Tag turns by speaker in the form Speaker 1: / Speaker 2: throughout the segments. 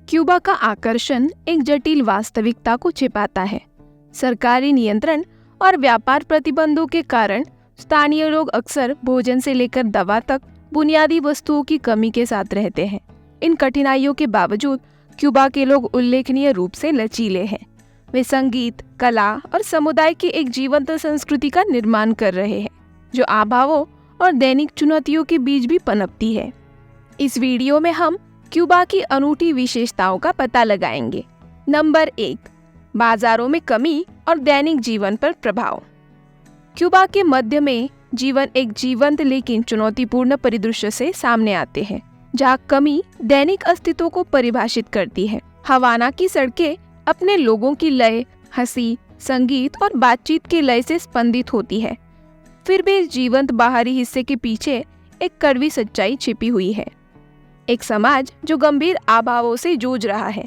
Speaker 1: Cuba का आकर्षण एक जटिल वास्तविकता को छिपाता है। सरकारी नियंत्रण और व्यापार प्रतिबंधों के कारण स्थानीय लोग अक्सर भोजन से लेकर दवा तक बुनियादी वस्तुओं की कमी के साथ रहते हैं। इन कठिनाइयों के बावजूद क्यूबा के लोग उल्लेखनीय रूप से लचीले हैं। वे संगीत, कला और समुदाय की एक जीवंत संस्कृति का निर्माण कर रहे हैं, जो अभावों और दैनिक चुनौतियों के बीच भी पनपती है। इस वीडियो में हम क्यूबा की अनूठी विशेषताओं का पता लगाएंगे। नंबर 1, बाजारों में कमी और दैनिक जीवन पर प्रभाव। क्यूबा के मध्य में जीवन एक जीवंत लेकिन चुनौतीपूर्ण परिदृश्य से सामने आते हैं, जहां कमी दैनिक अस्तित्व को परिभाषित करती है। हवाना की सड़कें अपने लोगों की लय, हंसी, संगीत और बातचीत के लय से स्पंदित होती है। फिर भी इस जीवंत बाहरी हिस्से के पीछे एक कड़वी सच्चाई छिपी हुई है। एक समाज जो गंभीर अभावों से जूझ रहा है।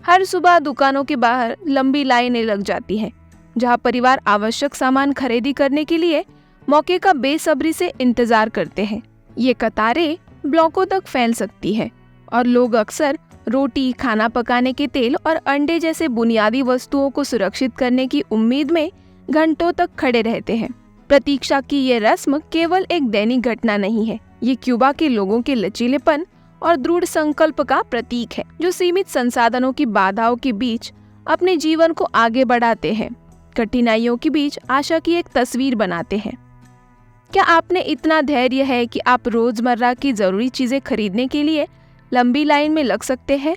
Speaker 1: हर सुबह दुकानों के बाहर लंबी लाइनें लग जाती हैं, जहां परिवार आवश्यक सामान खरीदी करने के लिए मौके का बेसब्री से इंतजार करते हैं। ये कतारें ब्लॉकों तक फैल सकती है और लोग अक्सर रोटी, खाना पकाने के तेल और अंडे जैसे बुनियादी वस्तुओं को सुरक्षित करने की उम्मीद में घंटों तक खड़े रहते हैं। प्रतीक्षा की ये रस्म केवल एक दैनिक घटना नहीं है, ये क्यूबा के लोगों के लचीलेपन और दृढ़ संकल्प का प्रतीक है, जो सीमित संसाधनों की बाधाओं के बीच अपने जीवन को आगे बढ़ाते हैं, कठिनाइयों के बीच आशा की एक तस्वीर बनाते हैं। क्या आपने इतना धैर्य है कि आप रोजमर्रा की जरूरी चीजें खरीदने के लिए लंबी लाइन में लग सकते हैं?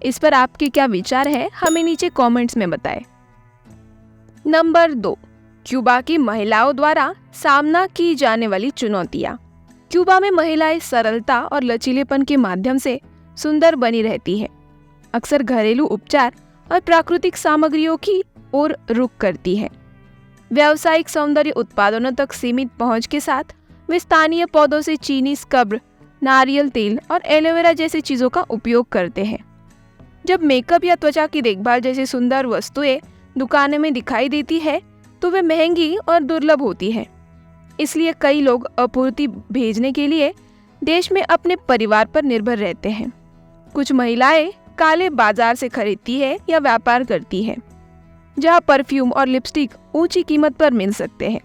Speaker 1: इस पर आपके क्या विचार है, हमें नीचे कमेंट्स में बताएं। नंबर 2, क्यूबा की महिलाओं द्वारा सामना की जाने वाली चुनौतियां। क्यूबा में महिलाएं सरलता और लचीलेपन के माध्यम से सुंदर बनी रहती है, अक्सर घरेलू उपचार और प्राकृतिक सामग्रियों की ओर रुख करती है। व्यावसायिक सौंदर्य उत्पादनों तक सीमित पहुंच के साथ वे स्थानीय पौधों से चीनी स्क्रब, नारियल तेल और एलोवेरा जैसी चीजों का उपयोग करते हैं। जब मेकअप या त्वचा की देखभाल जैसी सुंदर वस्तुएं दुकानों में दिखाई देती है, तो वे महंगी और दुर्लभ होती है। इसलिए कई लोग आपूर्ति भेजने के लिए देश में अपने परिवार पर निर्भर रहते हैं। कुछ महिलाएं काले बाजार से खरीदती है या व्यापार करती है, जहां परफ्यूम और लिपस्टिक ऊंची कीमत पर मिल सकते हैं।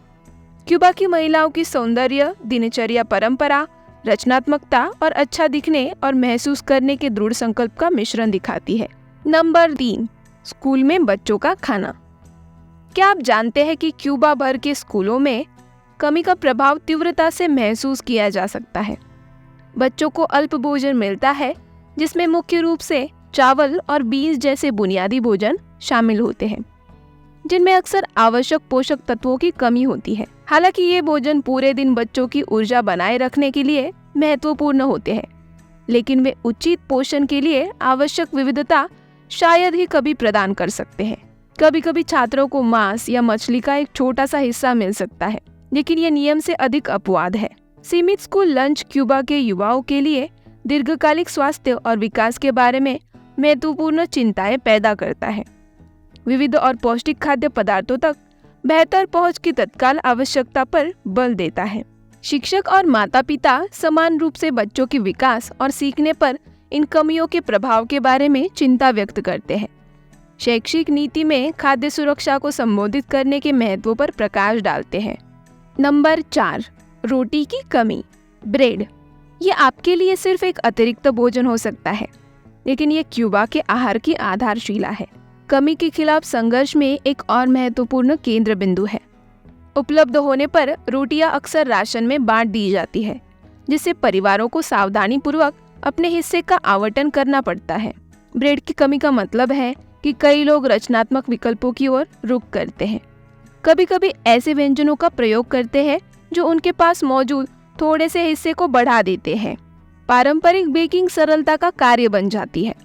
Speaker 1: क्यूबा की महिलाओं की सौंदर्य दिनचर्या परंपरा, रचनात्मकता और अच्छा दिखने और महसूस करने के दृढ़ संकल्प का मिश्रण दिखाती है। नंबर 3, स्कूल में बच्चों का खाना। क्या आप जानते हैं कि क्यूबा भर के स्कूलों में कमी का प्रभाव तीव्रता से महसूस किया जा सकता है। बच्चों को अल्प भोजन मिलता है, जिसमें मुख्य रूप से चावल और बीज जैसे बुनियादी भोजन शामिल होते हैं, जिनमें अक्सर आवश्यक पोषक तत्वों की कमी होती है। हालांकि ये भोजन पूरे दिन बच्चों की ऊर्जा बनाए रखने के लिए महत्वपूर्ण होते हैं, लेकिन वे उचित पोषण के लिए आवश्यक विविधता शायद ही कभी प्रदान कर सकते हैं। कभी कभी छात्रों को मांस या मछली का एक छोटा सा हिस्सा मिल सकता है, लेकिन यह नियम से अधिक अपवाद है। सीमित स्कूल लंच क्यूबा के युवाओं के लिए दीर्घकालिक स्वास्थ्य और विकास के बारे में महत्वपूर्ण चिंताएं पैदा करता है। विविध और पौष्टिक खाद्य पदार्थों तक बेहतर पहुंच की तत्काल आवश्यकता पर बल देता है। शिक्षक और माता-पिता समान रूप से बच्चों के विकास और सीखने पर इन कमियों के प्रभाव के बारे में चिंता व्यक्त करते हैं। शैक्षिक नीति में खाद्य सुरक्षा को संबोधित करने के महत्व पर प्रकाश डालते हैं। नंबर 4, रोटी की कमी। ब्रेड। ये आपके लिए सिर्फ एक अतिरिक्त भोजन हो सकता है, लेकिन ये क्यूबा के आहार की आधारशिला है। कमी के खिलाफ संघर्ष में एक और महत्वपूर्ण केंद्र बिंदु है। उपलब्ध होने पर रोटियां अक्सर राशन में बांट दी जाती है, जिससे परिवारों को सावधानी पूर्वक अपने हिस्से का आवंटन करना पड़ता है। ब्रेड की कमी का मतलब है कि कई लोग रचनात्मक विकल्पों की ओर रुख करते हैं। कभी कभी ऐसे व्यंजनों का प्रयोग करते हैं जो उनके पास मौजूद थोड़े से हिस्से को बढ़ा देते हैं। पारंपरिक बेकिंग सरलता का कार्य बन जाती है,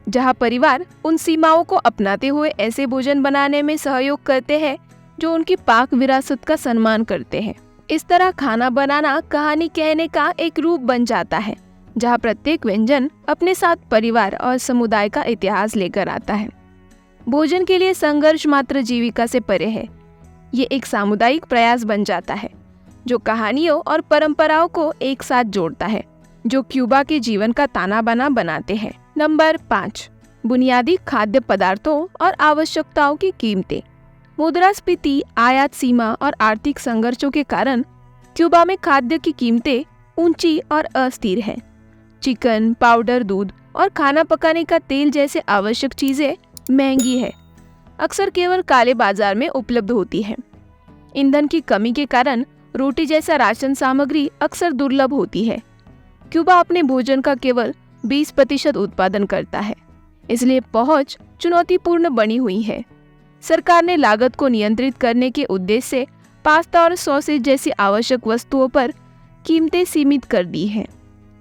Speaker 1: जहां परिवार उन सीमाओं को अपनाते हुए ऐसे भोजन बनाने में सहयोग करते हैं जो उनकी पाक विरासत का सम्मान करते हैं। इस तरह खाना बनाना कहानी कहने का एक रूप बन जाता है, जहां प्रत्येक व्यंजन अपने साथ परिवार और समुदाय का इतिहास लेकर आता है। भोजन के लिए संघर्ष मात्र जीविका से परे है। ये एक सामुदायिक प्रयास बन जाता है जो कहानियों और परंपराओं को एक साथ जोड़ता है, जो क्यूबा के जीवन का ताना बाना बनाते हैं। नंबर 5, बुनियादी खाद्य पदार्थों और आवश्यकताओं की कीमतें। मुद्रास्फीति, आयात सीमा और आर्थिक संघर्षों के कारण क्यूबा में खाद्य की कीमतें ऊंची और अस्थिर हैं। चिकन, पाउडर दूध और खाना पकाने का तेल जैसे आवश्यक चीजें महंगी है, अक्सर केवल काले बाजार में उपलब्ध होती है। ईंधन की कमी के कारण रोटी जैसा राशन सामग्री अक्सर दुर्लभ होती है। क्यूबा अपने भोजन का केवल 20% उत्पादन करता है, इसलिए पहुंच चुनौतीपूर्ण बनी हुई है। सरकार ने लागत को नियंत्रित करने के उद्देश्य से पास्ता और सॉसेज जैसी आवश्यक वस्तुओं पर कीमतें सीमित कर दी हैं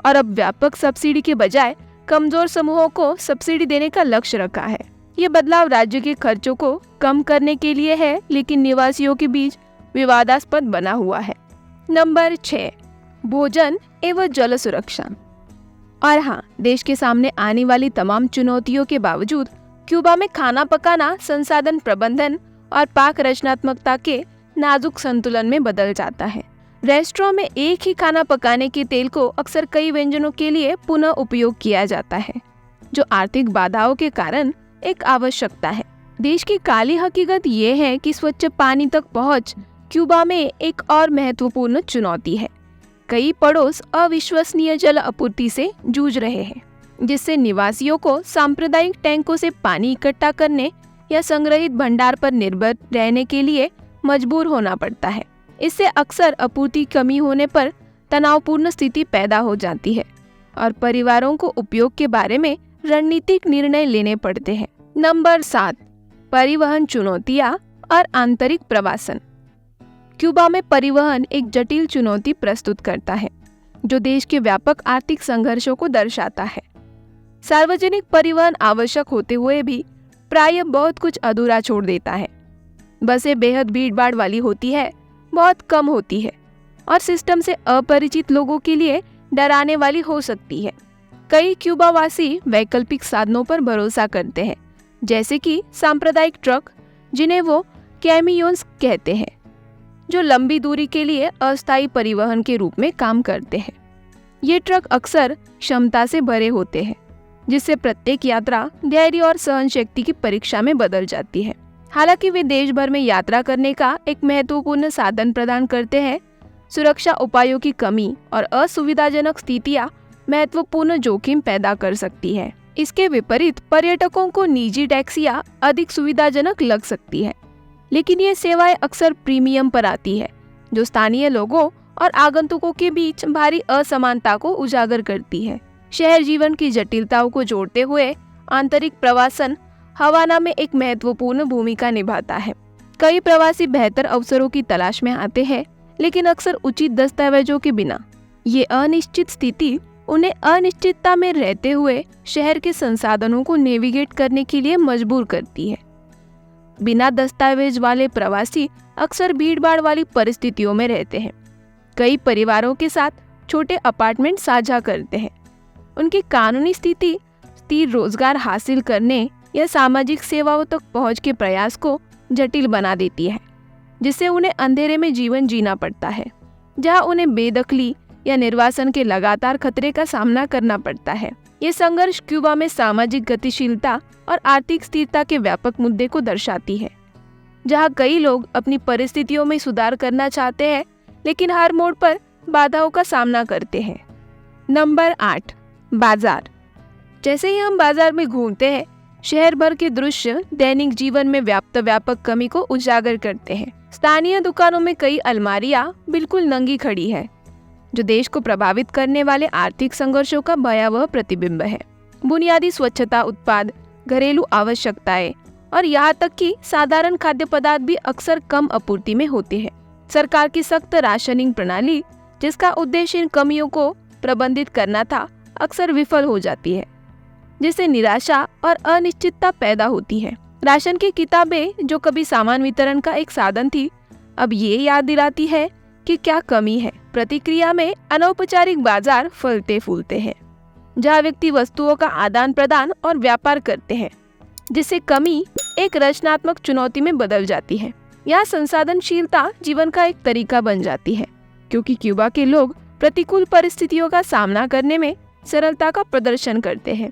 Speaker 1: और अब व्यापक सब्सिडी के बजाय कमजोर समूहों को सब्सिडी देने का लक्ष्य रखा है। ये बदलाव राज्य के खर्चों को कम करने के लिए है, लेकिन निवासियों के बीच विवादास्पद बना हुआ है। नंबर 6, भोजन एवं जल सुरक्षा। और हाँ, देश के सामने आने वाली तमाम चुनौतियों के बावजूद क्यूबा में खाना पकाना संसाधन प्रबंधन और पाक रचनात्मकता के नाजुक संतुलन में बदल जाता है। रेस्टोरेंट में एक ही खाना पकाने के तेल को अक्सर कई व्यंजनों के लिए पुनः उपयोग किया जाता है, जो आर्थिक बाधाओं के कारण एक आवश्यकता है। देश की काली हकीकत ये है कि स्वच्छ पानी तक पहुंच क्यूबा में एक और महत्वपूर्ण चुनौती है। कई पड़ोस अविश्वसनीय जल आपूर्ति से जूझ रहे हैं, जिससे निवासियों को सांप्रदायिक टैंकों से पानी इकट्ठा करने या संग्रहित भंडार पर निर्भर रहने के लिए मजबूर होना पड़ता है। इससे अक्सर आपूर्ति कमी होने पर तनावपूर्ण स्थिति पैदा हो जाती है और परिवारों को उपयोग के बारे में रणनीतिक निर्णय लेने पड़ते हैं। नंबर 7, परिवहन चुनौतियां और आंतरिक प्रवासन। क्यूबा में परिवहन एक जटिल चुनौती प्रस्तुत करता है, जो देश के व्यापक आर्थिक संघर्षों को दर्शाता है। सार्वजनिक परिवहन आवश्यक होते हुए भी प्रायः बहुत कुछ अधूरा छोड़ देता है। बसें बेहद भीड़भाड़ वाली होती है, बहुत कम होती है और सिस्टम से अपरिचित लोगों के लिए डराने वाली हो सकती है। कई क्यूबावासी वैकल्पिक साधनों पर भरोसा करते हैं, जैसे कि सांप्रदायिक ट्रक, जिन्हें वो कैमियोन्स कहते हैं, जो लंबी दूरी के लिए अस्थायी परिवहन के रूप में काम करते हैं। ये ट्रक अक्सर क्षमता से भरे होते हैं, जिससे प्रत्येक यात्रा धैर्य और सहन शक्ति की परीक्षा में बदल जाती है। हालांकि वे देश भर में यात्रा करने का एक महत्वपूर्ण साधन प्रदान करते हैं, सुरक्षा उपायों की कमी और असुविधाजनक स्थितियां महत्वपूर्ण जोखिम पैदा कर सकती है। इसके विपरीत पर्यटकों को निजी टैक्सियां अधिक सुविधाजनक लग सकती है, लेकिन ये सेवाएं अक्सर प्रीमियम पर आती है, जो स्थानीय लोगों और आगंतुकों के बीच भारी असमानता को उजागर करती है। शहर जीवन की जटिलताओं को जोड़ते हुए आंतरिक प्रवासन हवाना में एक महत्वपूर्ण भूमिका निभाता है। कई प्रवासी बेहतर अवसरों की तलाश में आते हैं, लेकिन अक्सर उचित दस्तावेजों के बिना। ये अनिश्चित स्थिति उन्हें अनिश्चितता में रहते हुए शहर के संसाधनों को नेविगेट करने के लिए मजबूर करती है। बिना दस्तावेज वाले प्रवासी अक्सर भीड़भाड़ वाली परिस्थितियों में रहते हैं। कई परिवारों के साथ छोटे अपार्टमेंट साझा करते हैं। उनकी कानूनी स्थिति स्थिर रोजगार हासिल करने या सामाजिक सेवाओं तक पहुंच के प्रयास को जटिल बना देती है, जिससे उन्हें अंधेरे में जीवन जीना पड़ता है, जहां उन्हें बेदखली या निर्वासन के लगातार खतरे का सामना करना पड़ता है। ये संघर्ष क्यूबा में सामाजिक गतिशीलता और आर्थिक स्थिरता के व्यापक मुद्दे को दर्शाती है, जहां कई लोग अपनी परिस्थितियों में सुधार करना चाहते हैं, लेकिन हर मोड़ पर बाधाओं का सामना करते हैं। नंबर 8, बाजार। जैसे ही हम बाजार में घूमते हैं, शहर भर के दृश्य दैनिक जीवन में व्यापक कमी को उजागर करते हैं। स्थानीय दुकानों में कई अलमारियां बिल्कुल नंगी खड़ी है, जो देश को प्रभावित करने वाले आर्थिक संघर्षों का भयावह प्रतिबिंब है। बुनियादी स्वच्छता उत्पाद, घरेलू आवश्यकताएं और यहाँ तक कि साधारण खाद्य पदार्थ भी अक्सर कम आपूर्ति में होते हैं। सरकार की सख्त राशनिंग प्रणाली, जिसका उद्देश्य इन कमियों को प्रबंधित करना था, अक्सर विफल हो जाती है, जिससे निराशा और अनिश्चितता पैदा होती है। राशन की किताबें, जो कभी सामान वितरण का एक साधन थी, अब ये याद दिलाती है कि क्या कमी है। प्रतिक्रिया में अनौपचारिक बाजार फलते फूलते हैं, जहाँ व्यक्ति वस्तुओं का आदान प्रदान और व्यापार करते हैं, जिससे कमी एक रचनात्मक चुनौती में बदल जाती है। यहाँ संसाधनशीलता जीवन का एक तरीका बन जाती है, क्योंकि क्यूबा के लोग प्रतिकूल परिस्थितियों का सामना करने में सरलता का प्रदर्शन करते हैं।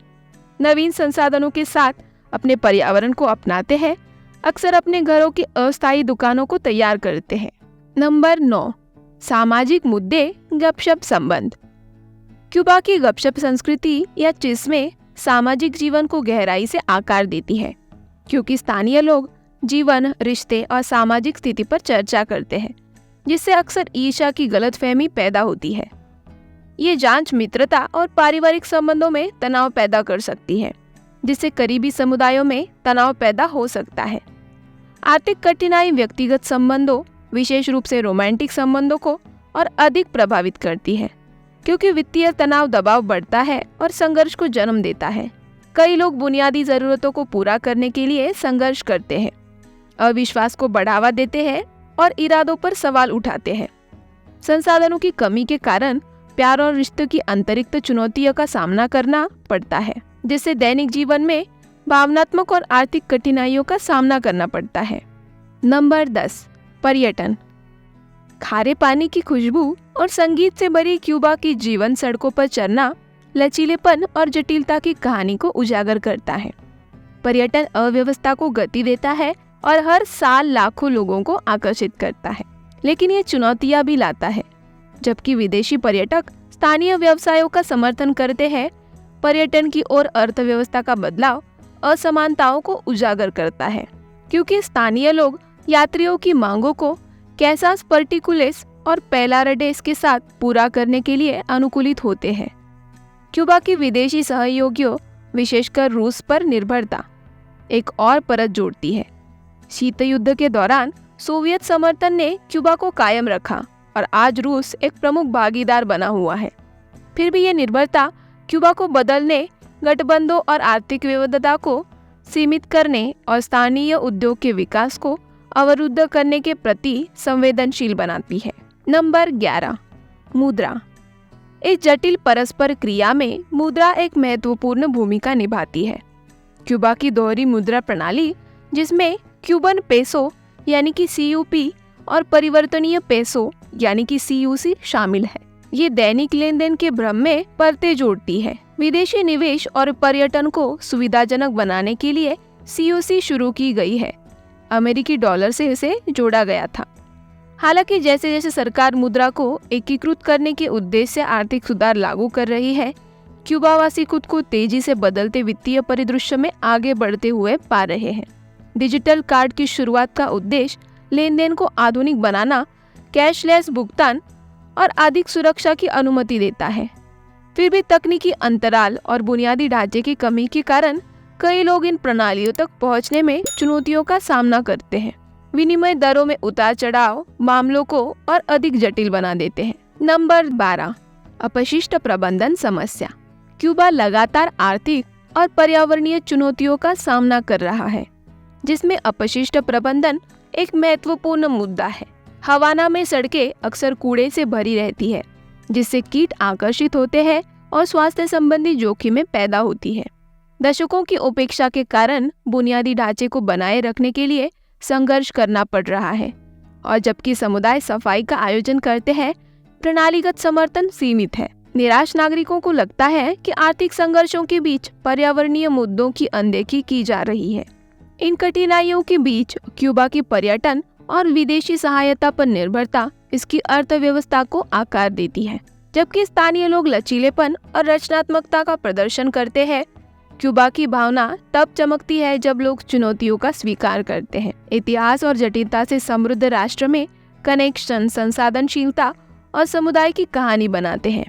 Speaker 1: नवीन संसाधनों के साथ अपने पर्यावरण को अपनाते हैं, अक्सर अपने घरों की अस्थायी दुकानों को तैयार करते हैं। नंबर 9, सामाजिक मुद्दे, गपशप संबंध। क्यूबा की गपशप संस्कृति या चिस्मे सामाजिक जीवन को गहराई से आकार देती है, क्योंकि स्थानीय लोग जीवन, रिश्ते और सामाजिक स्थिति पर चर्चा करते हैं, जिससे अक्सर ईर्ष्या की गलतफहमी पैदा होती है। ये जांच मित्रता और पारिवारिक संबंधों में तनाव पैदा कर सकती है, जिससे करीबी समुदायों में तनाव पैदा हो सकता है। आर्थिक कठिनाई व्यक्तिगत संबंधों, विशेष रूप से रोमांटिक संबंधों को और अधिक प्रभावित करती है, क्योंकि वित्तीय तनाव दबाव बढ़ता है और संघर्ष को जन्म देता है। कई लोग बुनियादी जरूरतों को पूरा करने के लिए संघर्ष करते हैं, अविश्वास को बढ़ावा देते हैं और इरादों पर सवाल उठाते हैं। संसाधनों की कमी के कारण प्यार और रिश्तों की अतिरिक्त चुनौतियों का सामना करना पड़ता है, जिससे दैनिक जीवन में भावनात्मक और आर्थिक कठिनाइयों का सामना करना पड़ता है। नंबर 10, पर्यटन। खारे पानी की खुशबू और संगीत से भरी क्यूबा की जीवन सड़कों पर चलना लचीलेपन और जटिलता की कहानी को उजागर करता है। पर्यटन अव्यवस्था को गति देता है और हर साल लाखों लोगों को आकर्षित करता है, लेकिन ये चुनौतियां भी लाता है। जबकि विदेशी पर्यटक स्थानीय व्यवसायों का समर्थन करते हैं, पर्यटन की ओर अर्थव्यवस्था का बदलाव असमानताओं को उजागर करता है, क्योंकि स्थानीय लोग यात्रियों की मांगों को कैसास पर्टिकुलेस और पेलारडेस के साथ पूरा करने के लिए अनुकूलित होते हैं। क्यूबा की विदेशी सहयोगियों, विशेषकर रूस पर निर्भरता एक और परत जोड़ती है। शीत युद्ध के दौरान सोवियत समर्थन ने क्यूबा को कायम रखा और आज रूस एक प्रमुख भागीदार बना हुआ है। फिर भी ये निर्भरता क्यूबा को बदलने, गठबंधों और आर्थिक विविधता को सीमित करने और स्थानीय उद्योग के विकास को अवरुद्ध करने के प्रति संवेदनशील बनाती है। नंबर 11, मुद्रा। इस जटिल परस्पर क्रिया में मुद्रा एक महत्वपूर्ण भूमिका निभाती है। क्यूबा की दोहरी मुद्रा प्रणाली, जिसमें क्यूबन पेसो यानी कि CUP और परिवर्तनीय पेसो यानी कि CUC शामिल है, ये दैनिक लेनदेन के भ्रम में परतें जोड़ती है। विदेशी निवेश और पर्यटन को सुविधाजनक बनाने के लिए CUC शुरू की गई है। अमेरिकी डॉलर से इसे जोड़ा गया था। हालांकि जैसे जैसे सरकार मुद्रा को एकीकृत करने के उद्देश्य से आर्थिक सुधार लागू कर रही है, क्यूबावासी खुद को तेजी से बदलते वित्तीय परिदृश्य में आगे बढ़ते हुए पा रहे हैं। डिजिटल कार्ड की शुरुआत का उद्देश्य लेनदेन को आधुनिक बनाना, कैशलेस भुगतान और अधिक सुरक्षा की अनुमति देता है। फिर भी तकनीकी अंतराल और बुनियादी ढांचे की कमी के कारण कई लोग इन प्रणालियों तक पहुंचने में चुनौतियों का सामना करते हैं। विनिमय दरों में उतार चढ़ाव मामलों को और अधिक जटिल बना देते हैं। नंबर 12, अपशिष्ट प्रबंधन समस्या। क्यूबा लगातार आर्थिक और पर्यावरणीय चुनौतियों का सामना कर रहा है, जिसमें अपशिष्ट प्रबंधन एक महत्वपूर्ण मुद्दा है। हवाना में सड़कें अक्सर कूड़े से भरी रहती है, जिससे कीट आकर्षित होते हैं और स्वास्थ्य संबंधी जोखिमें पैदा होती है। दशकों की उपेक्षा के कारण बुनियादी ढांचे को बनाए रखने के लिए संघर्ष करना पड़ रहा है, और जबकि समुदाय सफाई का आयोजन करते हैं, प्रणालीगत समर्थन सीमित है। निराश नागरिकों को लगता है कि आर्थिक संघर्षों के बीच पर्यावरणीय मुद्दों की अनदेखी की जा रही है। इन कठिनाइयों के बीच क्यूबा की पर्यटन और विदेशी सहायता पर निर्भरता इसकी अर्थव्यवस्था को आकार देती है। जबकि स्थानीय लोग लचीलेपन और रचनात्मकता का प्रदर्शन करते हैं, क्यूबा की भावना तब चमकती है जब लोग चुनौतियों का स्वीकार करते हैं। इतिहास और जटिलता से समृद्ध राष्ट्र में कनेक्शन, संसाधनशीलता और समुदाय की कहानी बनाते हैं।